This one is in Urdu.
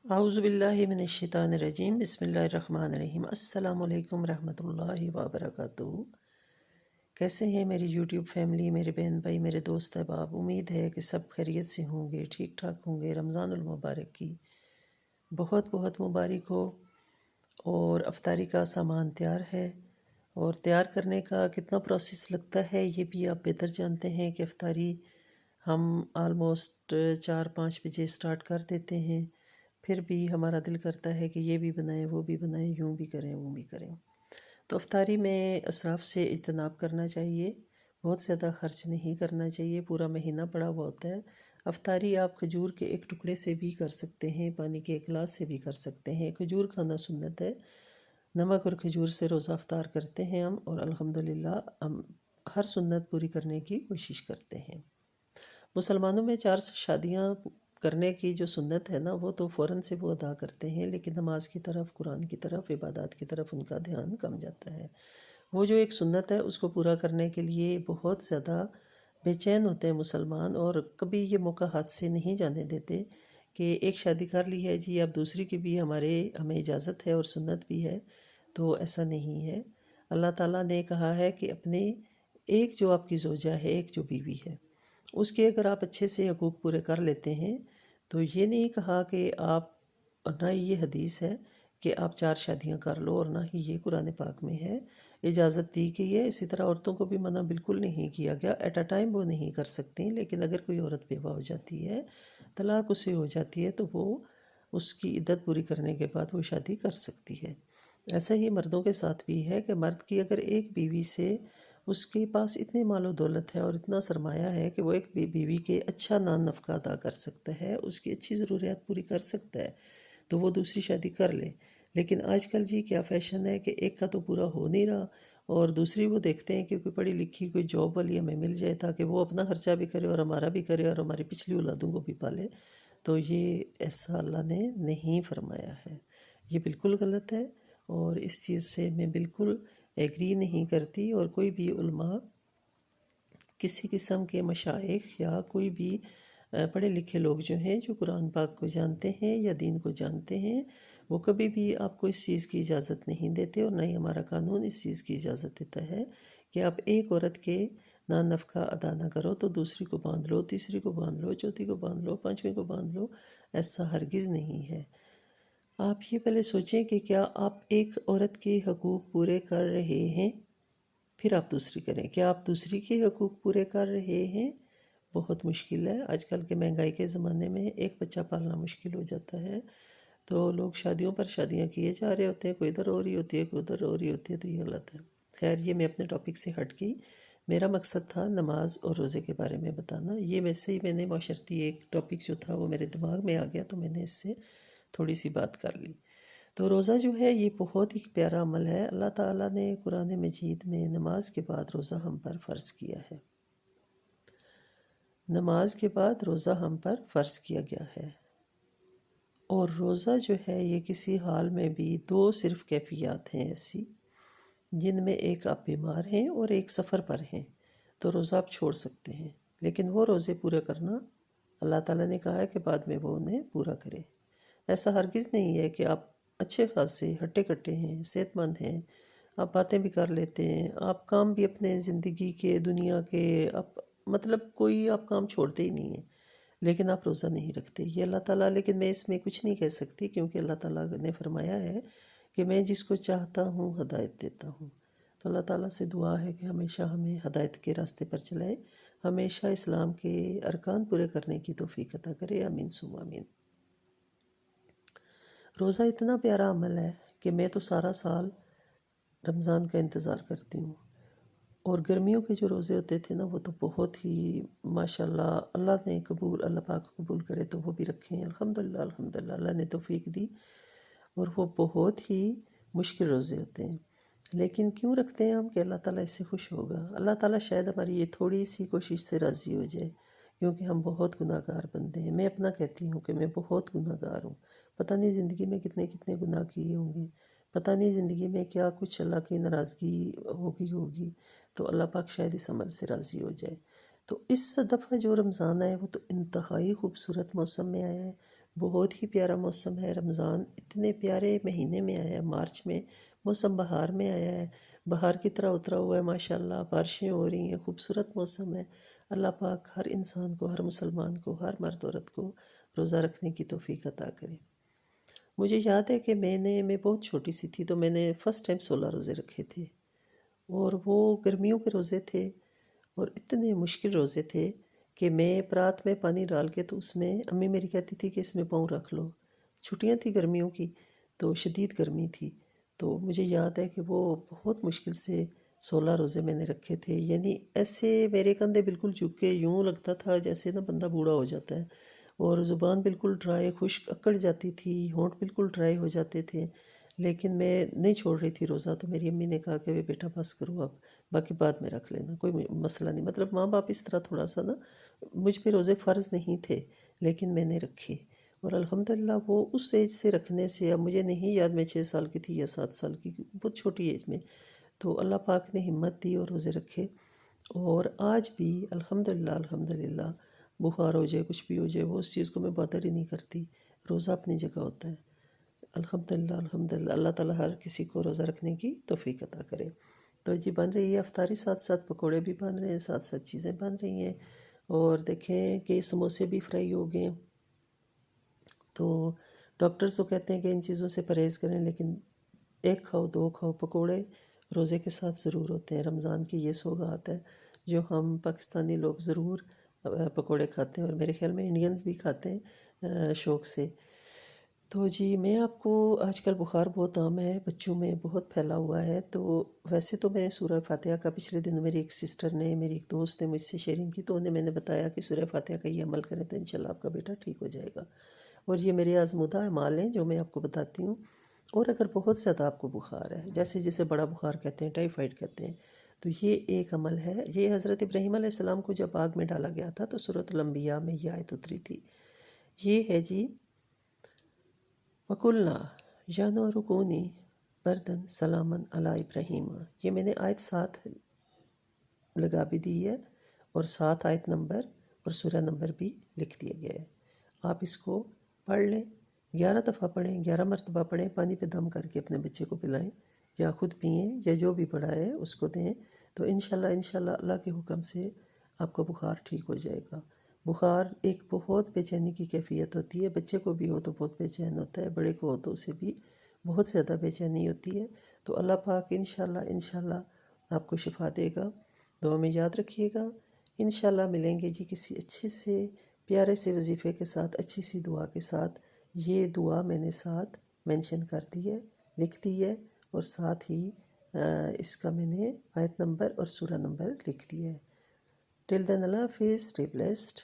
اعوذ باللہ من الشیطان الرجیم بسم اللہ الرحمن الرحیم السلام علیکم رحمۃ اللہ وبرکاتہ۔ کیسے ہیں میری یوٹیوب فیملی، میرے بہن بھائی، میرے دوست احباب؟ امید ہے کہ سب خیریت سے ہوں گے، ٹھیک ٹھاک ہوں گے۔ رمضان المبارک کی بہت بہت مبارک ہو۔ اور افطاری کا سامان تیار ہے، اور تیار کرنے کا کتنا پروسیس لگتا ہے یہ بھی آپ بہتر جانتے ہیں کہ افطاری ہم آلموسٹ 4-5 بجے سٹارٹ کر دیتے ہیں، پھر بھی ہمارا دل کرتا ہے کہ یہ بھی بنائیں وہ بھی بنائیں، یوں بھی کریں وہ بھی کریں۔ تو افطاری میں اسراف سے اجتناب کرنا چاہیے، بہت زیادہ خرچ نہیں کرنا چاہیے، پورا مہینہ پڑا ہوا ہوتا ہے۔ افطاری آپ کھجور کے ایک ٹکڑے سے بھی کر سکتے ہیں، پانی کے ایک گلاس سے بھی کر سکتے ہیں۔ کھجور کھانا سنت ہے، نمک اور کھجور سے روزہ افطار کرتے ہیں ہم، اور الحمدللہ ہم ہر سنت پوری کرنے کی کوشش کرتے ہیں۔ مسلمانوں میں 4 شادیاں کرنے کی جو سنت ہے نا، وہ تو فوراً سے وہ ادا کرتے ہیں، لیکن نماز کی طرف، قرآن کی طرف، عبادات کی طرف ان کا دھیان کم جاتا ہے۔ وہ جو ایک سنت ہے اس کو پورا کرنے کے لیے بہت زیادہ بے چین ہوتے ہیں مسلمان، اور کبھی یہ موقع ہاتھ سے نہیں جانے دیتے کہ ایک شادی کر لی ہے جی، اب دوسری کی بھی ہمیں اجازت ہے اور سنت بھی ہے، تو ایسا نہیں ہے۔ اللہ تعالیٰ نے کہا ہے کہ اپنے ایک جو آپ کی زوجہ ہے، ایک جو بیوی ہے، اس کے اگر آپ اچھے سے حقوق پورے کر لیتے ہیں تو یہ نہیں کہا کہ آپ، نہ یہ حدیث ہے کہ آپ 4 شادیاں کر لو، اور نہ ہی یہ قرآن پاک میں ہے، اجازت دی گئی ہے۔ اسی طرح عورتوں کو بھی منع بالکل نہیں کیا گیا، ایٹ اے ٹائم وہ نہیں کر سکتی، لیکن اگر کوئی عورت بیوہ ہو جاتی ہے، طلاق اسے ہو جاتی ہے، تو وہ اس کی عدت پوری کرنے کے بعد وہ شادی کر سکتی ہے۔ ایسا ہی مردوں کے ساتھ بھی ہے کہ مرد کی اگر ایک بیوی سے اس کے پاس اتنی مال و دولت ہے اور اتنا سرمایہ ہے کہ وہ ایک بیوی کے اچھا نان نفقہ ادا کر سکتا ہے، اس کی اچھی ضروریات پوری کر سکتا ہے، تو وہ دوسری شادی کر لے۔ لیکن آج کل جی کیا فیشن ہے کہ ایک کا تو پورا ہو نہیں رہا، اور دوسری وہ دیکھتے ہیں کہ کوئی پڑھی لکھی کوئی جاب والی ہمیں مل جائے تاکہ وہ اپنا خرچہ بھی کرے اور ہمارا بھی کرے اور ہماری پچھلی اولادوں کو بھی پالے۔ تو یہ ایسا اللہ نے نہیں فرمایا ہے، یہ بالکل غلط ہے، اور اس چیز سے میں بالکل ایگری نہیں کرتی۔ اور کوئی بھی علماء، کسی قسم کے مشائخ یا کوئی بھی پڑھے لکھے لوگ جو ہیں، جو قرآن پاک کو جانتے ہیں یا دین کو جانتے ہیں، وہ کبھی بھی آپ کو اس چیز کی اجازت نہیں دیتے، اور نہ ہی ہمارا قانون اس چیز کی اجازت دیتا ہے کہ آپ ایک عورت کے نان نفقہ ادا نہ کرو تو دوسری کو باندھ لو، تیسری کو باندھ لو، چوتھی کو باندھ لو، پانچویں کو باندھ لو۔ ایسا ہرگز نہیں ہے۔ آپ یہ پہلے سوچیں کہ کیا آپ ایک عورت کے حقوق پورے کر رہے ہیں، پھر آپ دوسری کریں۔ کیا آپ دوسری کے حقوق پورے کر رہے ہیں؟ بہت مشکل ہے۔ آج کل کے مہنگائی کے زمانے میں ایک بچہ پالنا مشکل ہو جاتا ہے، تو لوگ شادیوں پر شادیاں کیے جا رہے ہوتے ہیں، کوئی ادھر ہو رہی ہوتی ہے، کوئی ادھر ہو رہی ہوتی ہے، تو یہ غلط ہے۔ خیر، یہ میں اپنے ٹاپک سے ہٹ گئی۔ میرا مقصد تھا نماز اور روزے کے بارے میں بتانا۔ یہ ویسے ہی میں نے معاشرتی ایک ٹاپک جو تھا وہ میرے دماغ میں آ گیا، تو میں نے اس سے تھوڑی سی بات کر لی۔ تو روزہ جو ہے یہ بہت ہی پیارا عمل ہے۔ اللہ تعالیٰ نے قرآن مجید میں نماز کے بعد روزہ ہم پر فرض کیا ہے، نماز کے بعد روزہ ہم پر فرض کیا گیا ہے۔ اور روزہ جو ہے یہ کسی حال میں بھی 2 صرف کیفیات ہیں ایسی، جن میں ایک آپ بیمار ہیں اور ایک سفر پر ہیں، تو روزہ آپ چھوڑ سکتے ہیں، لیکن وہ روزے پورے کرنا اللہ تعالیٰ نے کہا ہے کہ بعد میں وہ انہیں پورا کرے۔ ایسا ہرگز نہیں ہے کہ آپ اچھے خاصے ہٹے کٹے ہیں، صحت مند ہیں، آپ باتیں بھی کر لیتے ہیں، آپ کام بھی اپنے زندگی کے، دنیا کے، آپ مطلب کوئی آپ کام چھوڑتے ہی نہیں ہیں، لیکن آپ روزہ نہیں رکھتے۔ یہ اللہ تعالیٰ، لیکن میں اس میں کچھ نہیں کہہ سکتی، کیونکہ اللہ تعالیٰ نے فرمایا ہے کہ میں جس کو چاہتا ہوں ہدایت دیتا ہوں۔ تو اللہ تعالیٰ سے دعا ہے کہ ہمیشہ ہمیں ہدایت کے راستے پر چلائے، ہمیشہ اسلام کے ارکان پورے کرنے کی توفیق عطا کرے، آمین ثم آمین۔ روزہ اتنا پیارا عمل ہے کہ میں تو سارا سال رمضان کا انتظار کرتی ہوں، اور گرمیوں کے جو روزے ہوتے تھے نا، وہ تو بہت ہی ماشاءاللہ، اللہ نے قبول، اللہ پاک قبول کرے تو وہ بھی رکھیں، الحمدللہ الحمدللہ، اللہ نے توفیق دی، اور وہ بہت ہی مشکل روزے ہوتے ہیں۔ لیکن کیوں رکھتے ہیں ہم؟ کہ اللہ تعالیٰ اس سے خوش ہوگا، اللہ تعالیٰ شاید ہماری یہ تھوڑی سی کوشش سے راضی ہو جائے، کیونکہ ہم بہت گناہ گار بندے ہیں۔ میں اپنا کہتی ہوں کہ میں بہت گناہ گار ہوں، پتہ نہیں زندگی میں کتنے کتنے گناہ کیے ہوں گے، پتہ نہیں زندگی میں کیا کچھ اللہ کی ناراضگی ہوگی، تو اللہ پاک شاید اس عمل سے راضی ہو جائے۔ تو اس دفعہ جو رمضان آیا وہ تو انتہائی خوبصورت موسم میں آیا ہے، بہت ہی پیارا موسم ہے رمضان اتنے پیارے مہینے میں آیا ہے، مارچ میں موسم بہار میں آیا ہے، بہار کی طرح اترا ہوا ہے ماشاءاللہ، بارشیں ہو رہی ہیں، خوبصورت موسم ہے۔ اللہ پاک ہر انسان کو، ہر مسلمان کو، ہر مرد عورت کو روزہ رکھنے کی توفیق عطا کرے۔ مجھے یاد ہے کہ میں بہت چھوٹی سی تھی تو میں نے فرسٹ ٹائم 16 روزے رکھے تھے، اور وہ گرمیوں کے روزے تھے اور اتنے مشکل روزے تھے کہ میں پرات میں پانی ڈال کے تو اس میں امی میری کہتی تھی کہ اس میں پاؤں رکھ لو۔ چھٹیاں تھیں گرمیوں کی تو شدید گرمی تھی، تو مجھے یاد ہے کہ وہ بہت مشکل سے 16 روزے میں نے رکھے تھے، یعنی ایسے میرے کندھے بالکل جھک کے یوں لگتا تھا جیسے نا بندہ بوڑھا ہو جاتا ہے، اور زبان بالکل ڈرائی خشک اکڑ جاتی تھی، ہونٹ بالکل ڈرائی ہو جاتے تھے، لیکن میں نہیں چھوڑ رہی تھی روزہ۔ تو میری امی نے کہا کہ بیٹا بس کرو اب، باقی بعد میں رکھ لینا، کوئی مسئلہ نہیں۔ مطلب ماں باپ اس طرح تھوڑا سا نا، مجھ پہ روزے فرض نہیں تھے لیکن میں نے رکھے، اور الحمدللہ وہ اس ایج سے رکھنے سے، اب مجھے نہیں یاد میں 6 سال کی تھی یا 7 سال کی، بہت چھوٹی ایج میں، تو اللہ پاک نے ہمت دی اور روزے رکھے، اور آج بھی الحمدللہ بخار ہو جائے کچھ بھی ہو جائے وہ اس چیز کو میں بادر ہی نہیں کرتی، روزہ اپنی جگہ ہوتا ہے۔ الحمدللہ اللہ تعالیٰ ہر کسی کو روزہ رکھنے کی توفیق عطا کرے۔ تو جی بن رہی ہے افطاری، ساتھ ساتھ پکوڑے بھی بن رہے ہیں، ساتھ ساتھ چیزیں بن رہی ہیں، اور دیکھیں کہ سموسے بھی فرائی ہو گئے ہیں۔ تو ڈاکٹرز تو کہتے ہیں کہ ان چیزوں سے پرہیز کریں، لیکن ایک کھاؤ 2 کھاؤ، پکوڑے روزے کے ساتھ ضرور ہوتے ہیں۔ رمضان کی یہ سوغات ہے جو ہم پاکستانی لوگ ضرور پکوڑے کھاتے ہیں، اور میرے خیال میں انڈینز بھی کھاتے ہیں شوق سے۔ تو جی میں آپ کو، آج کل بخار بہت عام ہے، بچوں میں بہت پھیلا ہوا ہے، تو ویسے تو میں سورہ فاتحہ کا پچھلے دن میری ایک سسٹر نے، میری ایک دوست نے مجھ سے شیئرنگ کی، تو انہیں میں نے بتایا کہ سورہ فاتحہ کا یہ عمل کریں تو انشاءاللہ آپ کا بیٹا ٹھیک ہو جائے گا، اور یہ میرے آزمودہ اعمال ہیں جو میں آپ کو بتاتی ہوں۔ اور اگر بہت زیادہ آپ کو بخار ہے، جیسے بڑا بخار کہتے ہیں، ٹائیفائڈ کہتے ہیں، تو یہ ایک عمل ہے۔ یہ حضرت ابراہیم علیہ السلام کو جب آگ میں ڈالا گیا تھا تو سورۃ الانبیاء میں یہ آیت اتری تھی، یہ ہے جی وَقُلْنَا يَا نَارُ كُونِي بَرْدًا سَلَامًا عَلَىٰ إِبْرَاهِيمَ۔ یہ میں نے آیت 7 لگا بھی دی ہے، اور 7 آیت نمبر اور سورہ نمبر بھی لکھ دیا گیا ہے، آپ اس کو پڑھ لیں، 11 دفعہ پڑھیں، 11 مرتبہ پڑھیں، پانی پہ دم کر کے اپنے بچے کو پلائیں، یا خود پئیں، یا جو بھی پڑھا ہے اس کو دیں، تو انشاءاللہ اللہ کے حکم سے آپ کا بخار ٹھیک ہو جائے گا۔ بخار ایک بہت بے چینی کی کیفیت ہوتی ہے، بچے کو بھی ہو تو بہت بے چین ہوتا ہے، بڑے کو ہو تو اسے بھی بہت زیادہ بے چینی ہوتی ہے، تو اللہ پاک انشاءاللہ آپ کو شفا دے گا۔ دعا میں یاد رکھیے گا، انشاءاللہ ملیں گے جی کسی اچھے سے پیارے سے وظیفے کے ساتھ، اچھی سی دعا کے ساتھ۔ یہ دعا میں نے ساتھ مینشن کر دی ہے، لکھ دی ہے، اور ساتھ ہی اس کا میں نے آیت نمبر اور سورہ نمبر لکھ دیا ہے۔ ٹل دین اللہ حافظ، اسٹے بلیسڈ۔